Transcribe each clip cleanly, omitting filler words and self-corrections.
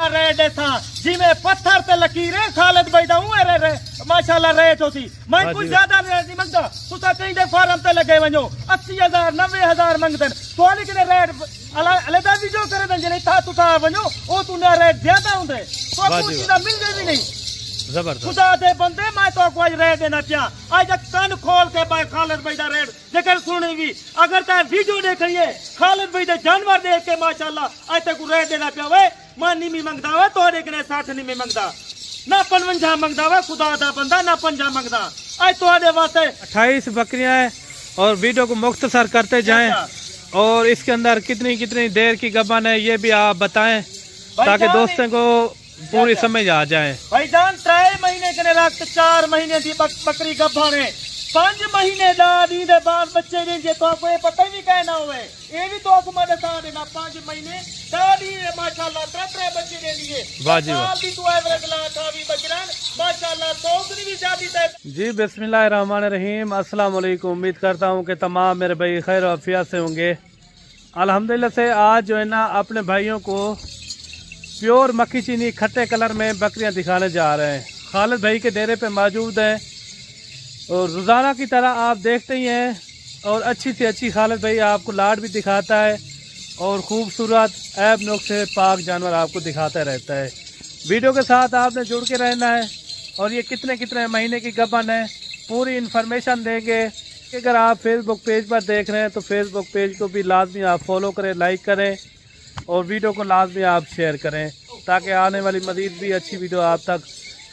Rate था जिमें पत्थर ते लकीरें खालिद भाई दा उए रे माशाल्लाह रेट होसी मैं कुछ ज्यादा रेट नहीं मंगदा तुसा कहीं दे फार्म ते लगे वणो 80,000 90,000 मंगदन तोली के रेट अलग वीडियो करे दन जने था तुसा वणो ओ तुने रेट ज्यादा हुंदे तो कुछ चीज़ मिलदे भी नहीं जबरदस्त खुदा दे बंदे मैं तो को आज रेट देना पिया आज कान खोल के भाई खालिद भाई दा रेट जेकर सुनेगी अगर ता वीडियो देखिए खालिद भाई दे जानवर देख के माशाल्लाह आज तक रेट देना पिया वे मैं नहीं मंगदा वे तोरे कने 60 नहीं मंगदा ना 55 मंगदा वे खुदा दा बंदा ना 50 मंगदा आज तोरे वास्ते 28 बकरियां हैं और वीडियो को मुख्तसर करते जाएं और इसके अंदर कितनी कितनी देर की गबन है ये भी आप बताएं ताकि दोस्तों को पूरी समझ आ जाए। भाईजान 3 महीने के रख 4 महीने की बकरी गब्बन है 5 महीने दादी दे बाद बच्चे ने जे तो कोई पता ही कहना हुए ये भी तो मैं बता देना 5 महीने दादी माशाल्लाह 3 बच्चे दे दिए वाजी भी तो एवरेज ला था भी बकरान माशाल्लाह 100 भी जाती है जी। बिस्मिल्लाहिर्रहमानिर्रहीम अस्सलाम वालेकुम। उम्मीद करता हूँ कि तमाम मेरे भाई खैर आफियत से होंगे। अल्हम्दुलिल्लाह से आज जो है ना अपने भाइयों को प्योर मक्खी चीनी खट्टे कलर में बकरियां दिखाने जा रहे हैं। खालिद भाई के डेरे पे मौजूद हैं और रोज़ाना की तरह आप देखते ही हैं और अच्छी से अच्छी खालिद भाई आपको लाड भी दिखाता है और खूबसूरत ऐब नुक्स से पाक जानवर आपको दिखाता रहता है। वीडियो के साथ आपने जुड़ के रहना है और ये कितने कितने महीने की गबन है पूरी इन्फॉर्मेशन देंगे। अगर आप फेसबुक पेज पर देख रहे हैं तो फेसबुक पेज को भी लाजमी आप फॉलो करें, लाइक करें और वीडियो को लाजमी आप शेयर करें ताकि आने वाली मज़ीद भी अच्छी वीडियो आप तक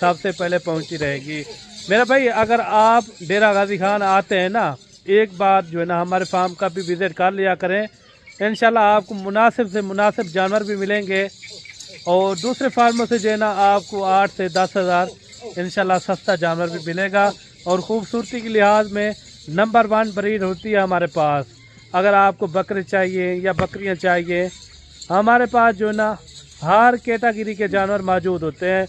सबसे पहले पहुंची रहेगी। मेरा भाई अगर आप डेरा गाजी खान आते हैं ना एक बार जो है ना हमारे फार्म का भी विज़िट कर लिया करें। इंशाल्लाह आपको मुनासिब से मुनासिब जानवर भी मिलेंगे और दूसरे फार्मों से जो है ना आपको 8 से 10,000 इंशाल्लाह सस्ता जानवर भी मिलेगा और ख़ूबसूरती के लिहाज में नंबर 1 ब्रीड होती है हमारे पास। अगर आपको बकरे चाहिए या बकरियाँ चाहिए हमारे पास जो ना हर कैटेगरी के जानवर मौजूद होते हैं।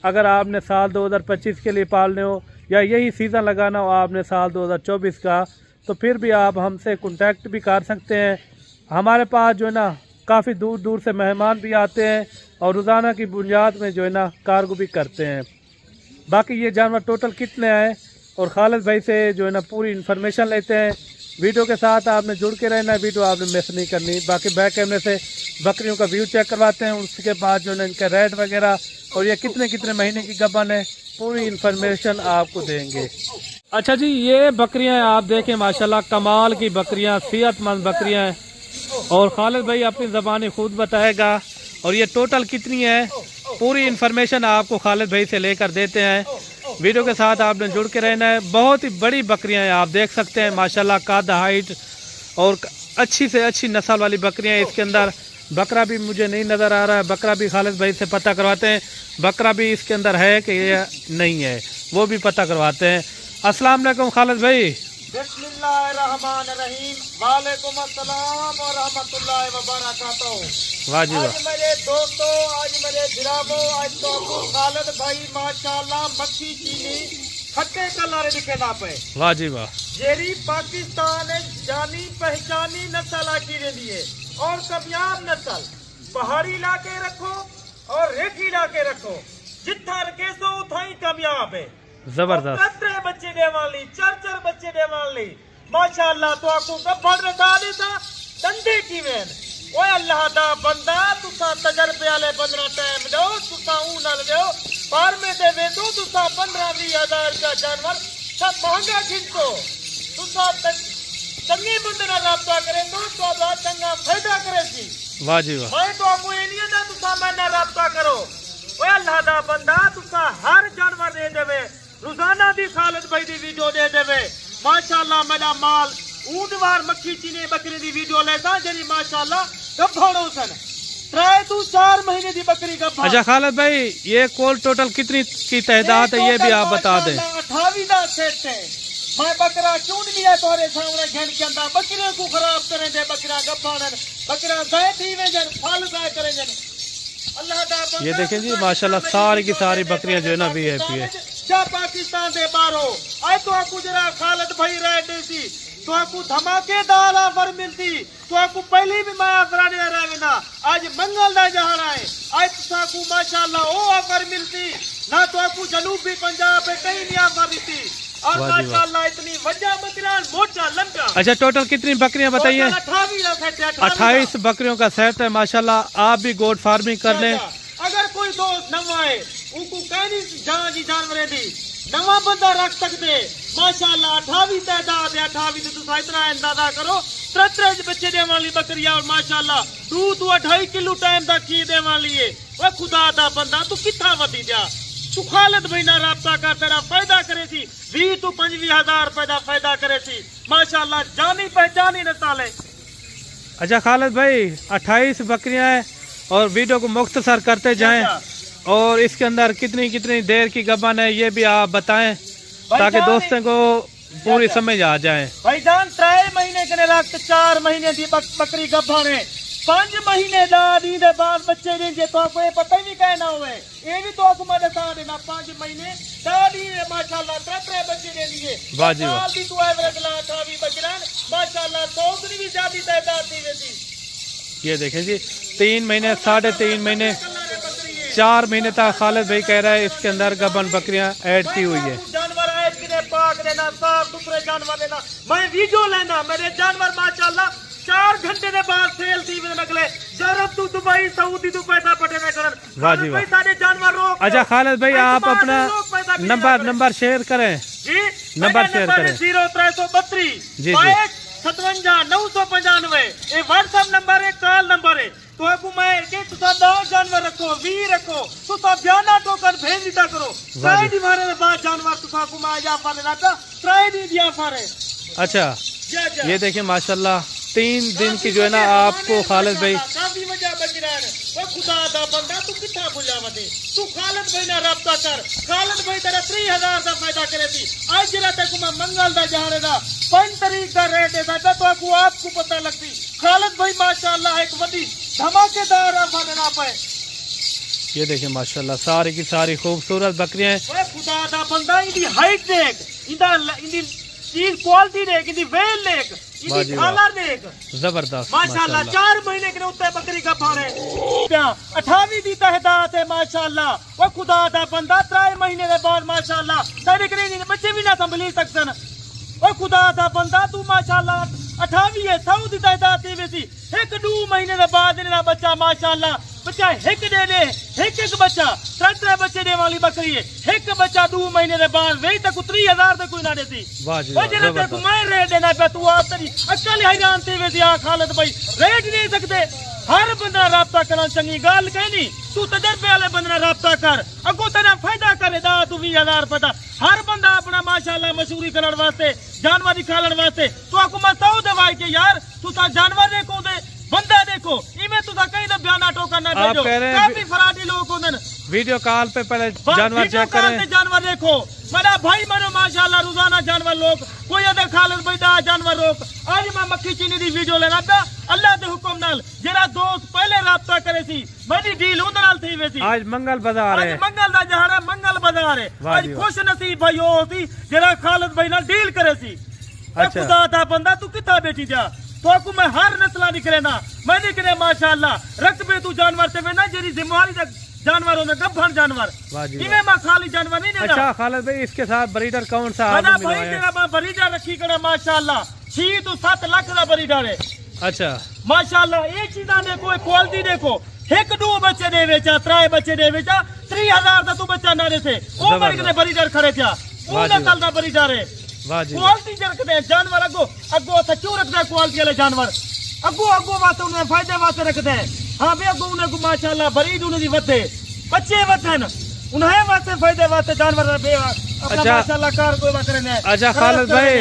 अगर आपने साल 2025 के लिए पालने हो या यही सीज़न लगाना हो आपने साल 2024 का तो फिर भी आप हमसे कांटेक्ट भी कर सकते हैं। हमारे पास जो है ना काफ़ी दूर दूर से मेहमान भी आते हैं और रोज़ाना की बुनियाद में जो है ना कार्गो भी करते हैं। बाकी ये जानवर टोटल कितने आए और खालिद भाई से जो है ना पूरी इन्फॉर्मेशन लेते हैं। वीडियो के साथ आपने जुड़ के रहना है, वीडियो आपने मिस नहीं करनी। बाकी बैक कैमरे से बकरियों का व्यू चेक करवाते हैं उसके बाद जो है इनका रेट वगैरह और ये कितने कितने महीने की गबन है पूरी इन्फॉर्मेशन आपको देंगे। अच्छा जी ये बकरियां आप देखें माशाल्लाह कमाल की बकरियां सेहतमंद बकरियां हैं और खालिद भाई अपनी ज़बानी खुद बताएगा और ये टोटल कितनी है पूरी इन्फॉर्मेशन आपको खालिद भाई से लेकर देते हैं। वीडियो के साथ आपने जुड़ के रहना है। बहुत ही बड़ी बकरियां हैं आप देख सकते हैं माशाल्लाह कद हाइट और अच्छी से अच्छी नस्ल वाली बकरियां इसके अंदर। बकरा भी मुझे नहीं नज़र आ रहा है, बकरा भी खालिद भाई से पता करवाते हैं बकरा भी इसके अंदर है कि ये नहीं है वो भी पता करवाते हैं। अस्सलाम वालेकुम खालिद भाई। बिस्मिल्लाहिर्रहमानिर्रहीम वालेकुम अस्सलाम व रहमतुल्लाहि व बरकातहू। वाह जी वाह। आज मेरे दोस्तों आज मेरे गिरामो आज तो खालिद भाई माशाल्लाह मक्खी चीनी खट्टे कलर दिखे ना पे वाह जी वाह। जेरी पाकिस्तान जानी पहचानी नस्ल आकी रही है और कामयाब नस्ल पहाड़ी इलाके रखो और रेती इलाके रखो जितना रखे सो उतना ही कामयाब है। जबरदस्त 3 बच्चे दे वाली 4 बच्चे दे वाली माशाल्लाह तो आपको गब्बर रखा देता धंधे की वेन ओए अल्लाह दा बंदा तुसा तजर्बे वाले 15 टाइम दो तुसा ऊन दो पार में दे वे दो तुसा 15-20 का जानवर सब महंगा खिंचो तुसा चंगे बंदे ना राब्ता करे तो बात चंगा फायदा करे सी। वाह जी वाह। मैं तो आपको ये नहीं ना तुसा मैं ना राब्ता करो ओए अल्लाह दा बंदा तुसा हर जानवर दे देवे रोजाना दी खालिद भाई दी वीडियो दे देवे माशाल्लाह मेरा माल ऊंटवार मक्खी चीनी बकरी दी वीडियो लेता जरी माशाल्लाह गब्बाड़ो सन 3 से 4 महीने दी बकरी गब्बाड़। अच्छा खालिद भाई ये कोल टोटल कितनी की तादाद है ये भी आप बता दें। 28 दा सेट है मैं बकरा क्यों नहीं लिया तोरे सामने घेन के अंदर बकरे को खराब करें दे बकरा गब्बाड़न बकरा जाए थी वे जन फल जाए करें जन अल्लाह दा बंदा। ये देखें जी माशाल्लाह सारी की सारी बकरियां जो है ना वीआईपी है। जा पाकिस्तान दे बारो आए तो गुजरा खालिद भाई रह सी तो आपको धमाकेदार ऑफर मिलती तो आपको पहली भी मैं ऑफर नहीं रहा वेंदा आज मंगल दा जहां है आज साकू माशाल्लाह वो ऑफर मिलती ना तो आपको जनूबी पंजाब पे कहीं नहीं ऑफर मिलती और माशाल्लाह इतनी वजह बकरियां मोटा लंबा। अच्छा टोटल कितनी बकरियां बताइए? 28 बकरियों का सेट है माशाल्लाह। आप भी गोट फार्मिंग कर लें। अगर कोई दोस्त नवा है उनको कहनी जानवर दी नवा बंदा रख सकते माशाल्लाह 28 तादाद है 28 तो इतना अंदाजा करो 33 बच्चे देने वाली बकरियां और माशाल्लाह दूध 2.5 किलो टाइम तक की देने वाली है। वो खुदा दा बंदा तू कितना वधी जा तू खालिद भाई ना राब्ता कर तेरा फायदा करे सी 20 तो 25,000 रुपए का फायदा करे सी माशाल्लाह जानी पहचानी नस्ल है। अच्छा खालिद भाई 28 बकरियां हैं और वीडियो को मुख्तसर करते जाएं और इसके अंदर कितनी कितनी देर की गबन है ये भी आप बताएं ताकि दोस्तों को पूरी समझ आ जाए। भाईजान 3 महीने के रख 4 महीने की बकरी गबन है 5 महीने दादी दे बाद बच्चे देंगे तो आपको पता ही नहीं कहना हुए ये भी तो आपको मैं बता देना 5 महीने दादी ने माशाल्लाह 3 बच्चे दे दिए बाजी भी तो एवरेज ला था भी बकरान माशाल्लाह 100 भी ज्यादा तादाद दी वैसी। ये देखें जी 3 महीने 3.5 महीने 4 महीने तक खालिद भाई कह रहा है इसके अंदर गबन बकरियां ऐड की हुई है। जानवर पाक देना साफ सुथरे जानवर देना मैं वीडियो लेना मेरे जानवर माशाल्लाह 4 घंटे के बाद सेल थी निकले जरब तू दुबई सऊदी तू पैसा पटेगा करन वाजी वाह सारे जानवर रोक। अच्छा खालिद भाई आप अपना नंबर शेयर करें जी नंबर शेयर करें 0332 जी 57 995 ये व्हाट्सएप नंबर है कॉल नंबर है तो आपको मैं के तुसा 10 जानवर रखो 20 रखो तो सब बयाना टोकन भेज दिया करो ट्राई दी मारे बाद जानवर तुसा को मैं या फाले ना ट्राई दी दिया फारे। अच्छा ये देखिए माशाल्लाह 3 दिन की जो है ना आपको खालिद भाई काफी वजह बच रहा है वो खुदा दा बंदा तू कितना बुला मते तू खालिद भाई ना राब्ता कर खालिद भाई तेरा 3000 का फायदा करे थी आज जरा तक मैं मंगल दा जहारे दा 5 तारीख का रेट है तो आपको पता लगती खालिद भाई माशाल्लाह एक बड़ी धमाकेदार ऑफर ना पाए। ये देखिए माशाल्लाह सारी की सारी खूबसूरत बकरियां हैं खुदा दा बंदा इनकी हाइट देख इनकी चीज क्वालिटी देख इनकी वेल देख इनकी कलर देख जबरदस्त माशाल्लाह 4 महीने के उत्ते बकरी का फारे 28 दी तादाद है माशाल्लाह वो खुदा दा बंदा 3 महीने के बाद माशाल्लाह सारे करीब बच्चे भी ना संभली सकते वो खुदा दा बंदा तू माशाल्लाह 28 है 100 दी तादाद थी 1-2 महीने के बाद इनका बच्चा माशाल्लाह बच्चा एक दे दे एक बच्चा 3 बच्चे दे वाली बकरी है एक बच्चा 2 महीने के बाद वही तक 30,000 तक कोई ना देती तक मैं रेट देना पे तू आप तेरी अकल हैरान थी वैसे आ खालिद भाई रेट नहीं सकते हर बंदा राब्ता करना चंगी गाल कहनी तू तजर्बे वाले बंदा राब्ता कर अगो तेरा फायदा करे दा तू 20,000 रुपए हर बंदा अपना माशाल्लाह मशहूरी करने वास्ते जानवर खाने वास्ते तो आपको मैं ताऊ दवाई के यार तू जानवर देखो दे बंदा देखो इमे तुसा कहीं तो बयाना टोकन ना भेजो काफी फराडी लोग होंगे वीडियो कॉल पे पहले जानवर चेक करें जानवर देखो मेरा भाई मरो माशाल्लाह रोजाना जानवर लोग कोई अदर खालिद भाई दा जानवर रोक आज मैं मक्खी चीनी दी वीडियो लेना था अल्लाह दे हुक्म नाल जरा दोस्त पहले राब्ता करे सी बड़ी डील उधर नाल थी वैसी आज मंगल बाजार है मंगल दा जहां मंगल बाजार है आज खुश नसीब भाई हो सी जरा खालिद भाई नाल डील करे सी। अच्छा खुदा दा बंदा तू किथा बैठी जा तो आपको मैं हर नस्ला निकले ना मैं निकले माशाल्लाह रकबे तू जानवर से ना जेरी जिम्मेवारी जानवर होने गब्भन जानवर इमे मैं खाली जानवर नहीं देता। अच्छा खालिद भाई इसके साथ ब्रीडर कौन सा है भाई तेरा मैं ब्रीडर रखी करा माशाल्लाह 6 तो 7 लाख का ब्रीडर है। अच्छा माशाल्लाह एक चीज देखो क्वालिटी देखो 1-2 बच्चे दे बेचा 3 बच्चे दे बेचा 30,000 का तू बच्चा ना देते ओ ब्रीडर खड़े था वो नस्ल का ब्रीडर है क्वालिटी रखते हैं जानवर अगो अगो क्यों रखते हैं क्वालिटी वाले जानवर अगो वास्ते उन्हें फायदे वास्ते रखते हैं हाँ भी अगो उन्हें माशाल्लाह बरीड उन्हें वधे बच्चे वधन उन्हें वास्ते फायदे वास्ते जानवर माशाल्लाह कार कोई बात नहीं। अच्छा खालिद भाई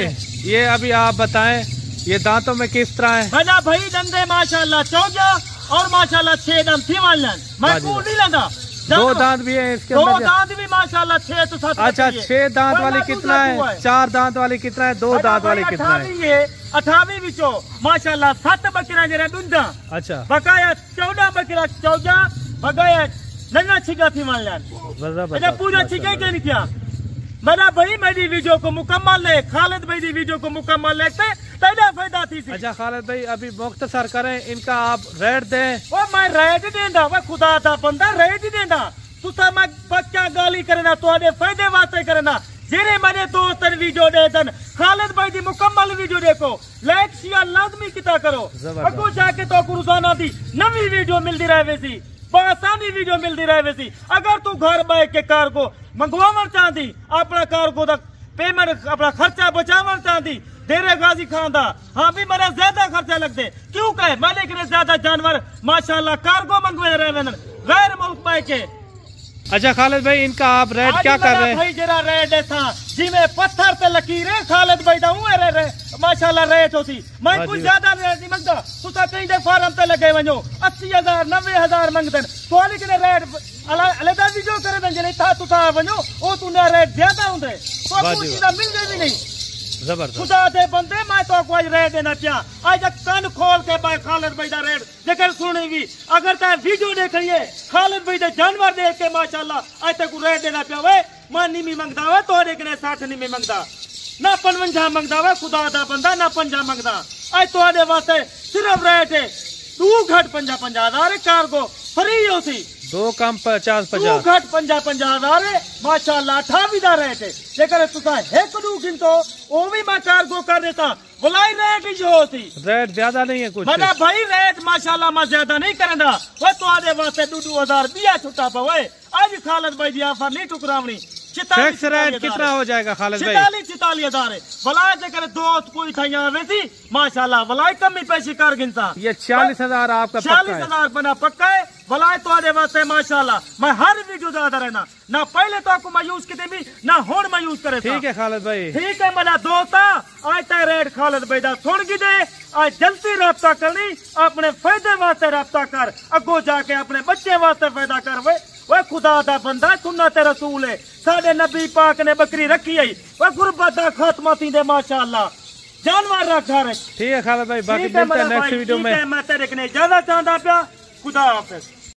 ये अभी आप बताएं ये दांतों में किस तरह है? बना भाई दंदे माशाल्लाह 14 और माशाल्लाह 6 दांत थी वाले मैं कूड़ नहीं लेना 2 दांत भी है इसके अंदर 2 दांत भी माशाल्लाह 6 तो 7। अच्छा 6 दांत वाली कितना है 4 दांत वाली कितना है 2 दांत वाली कितना है 28 विचो माशाल्लाह 7 बकरा जरा दुंदा। अच्छा बकाया 14 बकरा 14 बकाया नन्ना छिका थी मान लिया पूरा छिका के नहीं किया मेरा भाई मेरी वीडियो को मुकम्मल ले खालिद भाई दी वीडियो को मुकम्मल लेते तेरा फायदा थी। अच्छा खालिद भाई अभी मुख्तसर करें इनका आप रेट दें। वो मैं रेट देंदा वो खुदा दा बंदा रेट देंदा तुसा मैं बच्चा गाली करना तुहाडे फायदे वास्ते करना जेरे मेरे दोस्त वीडियो दे दन खालिद भाई दी मुकम्मल वीडियो देखो लाइक शेयर लाजमी किता करो अगो जाके तो रोजाना दी नवी वीडियो मिलती रहे सी आसानी वीडियो मिलती रहे सी। अगर तू घर बैठ के कार्गो मंगवावन चाहती अपना कार्गो दा पेमेंट अपना खर्चा बचावन चाहती देरे गाजी खांदा हाँ भी मेरा ज्यादा खर्चा लगते क्यों कहे मैंने कि ज्यादा जानवर माशाल्लाह कार्गो मंगवे रहे गैर मुल्क पे के। अच्छा खालिद भाई इनका आप रेट क्या कर रहे हैं? भाई जरा रेट ऐसा जिमें पत्थर ते लकीरें खालिद भाई दा उए रे माशाल्लाह रेट होती मैं कुछ ज्यादा रेट नहीं मंगदा तुसा कहीं दे फार्म ते लगे वणो 80,000 90,000 मंगदन तोली के रेट अलग वीडियो करे दन जने था तुसा वणो ओ तुने रेट ज्यादा हुंदे तो कुछ ना मिलदे भी नहीं जबरदस्त खुदा दे बंदे मैं तो कोई रेट देना पिया आज कान खोल के भाई खालिद भाई दा रेट जेकर सुनेगी अगर ता वीडियो देखिए खालिद भाई दे जानवर देख के माशाल्लाह आज तक रेट देना पिया वे मैं नहीं मंगदा वे तोरे कने 60 नहीं मंगदा ना 55 मंगदा वे खुदा दा बंदा ना 50 मंगदा आज तोरे वास्ते सिर्फ रेट है तू घट 50,000 कार्गो फ्री होती दो कम 50 तू घट 50,000 माशाल्लाह 28 दा रेट है जेकर तुसा एक दू गिनतो ओ भी मैं कार्गो कर देता बुलाई रेट ही जो होती रेट ज्यादा नहीं है कुछ मना भाई रेट माशाल्लाह मैं ज्यादा नहीं करना वो तो आधे वास्ते 2,000 बिया छुट्टा पवे आज खालिद भाई दी ऑफर नहीं टुकरावनी फिक्स रेट कितना हो जाएगा खालिद भाई? 44,000 भला जेकर दोस्त कोई था यहाँ वैसी माशाल्लाह भलाई कमी पैसे कर गिनता ये 40,000 आपका 40,000 बना पक्का है भलाई तो आधे वास्ते माशाल्लाह मैं हर वीडियो ज्यादा रहना ना पहले तो आपको मैं यूज की भी ना होड़ मैं यूज करे। ठीक है खालिद भाई ठीक है मेरा दोस्त आज तक रेट खालिद भाई दा सुन की दे आज जल्दी रब्ता करनी अपने फायदे वास्ते रब्ता कर अगो जाके अपने बच्चे वास्ते फायदा कर वे खुदा दा बंदा सुन्ना ते रसूल है साडे नबी पाक ने बकरी रखी है वे गुरबत दा खात्मा थी दे माशाल्लाह जानवर रख घर। ठीक है खालिद भाई बाकी मिलते हैं नेक्स्ट वीडियो में। मैं तेरे कने ज्यादा चाहता पिया खुदा हाफिज।